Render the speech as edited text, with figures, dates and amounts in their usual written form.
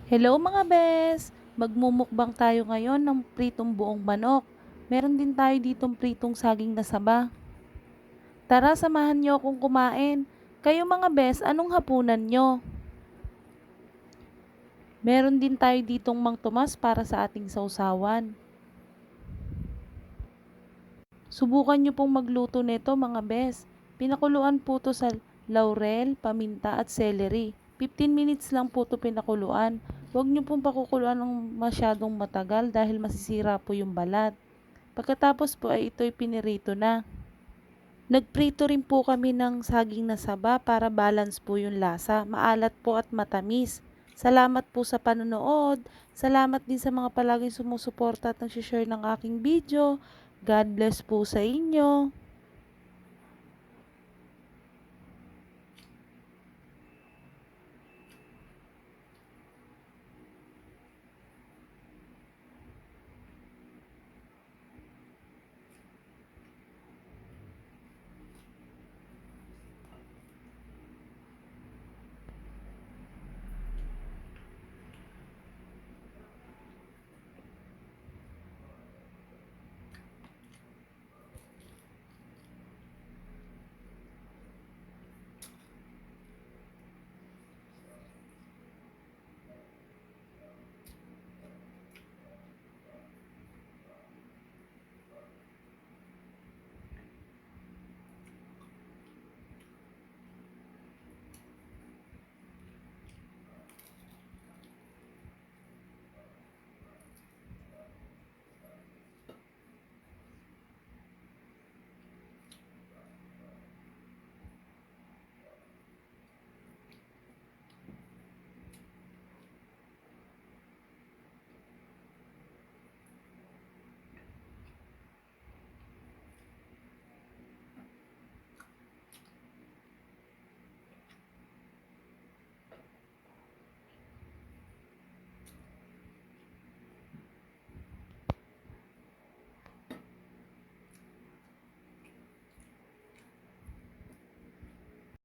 Hello mga bes! Magmumukbang tayo ngayon ng pritong buong manok. Meron din tayo ditong pritong saging na saba. Tara, samahan niyo akong kumain. Kayo mga bes, anong hapunan nyo? Meron din tayo ditong Mang Tomas para sa ating sausawan. Subukan nyo pong magluto nito mga bes. Pinakuluan po to sa laurel, paminta at celery. 15 minutes lang po to pinakuluan. Huwag nyo pong pakukuluan ng masyadong matagal dahil masisira po yung balat. Pagkatapos po ay ito'y pinirito na. Nagprito rin po kami ng saging na saba para balance po yung lasa. Maalat po at matamis. Salamat po sa panonood. Salamat din sa mga palaging sumusuporta at nag-share ng aking video. God bless po sa inyo.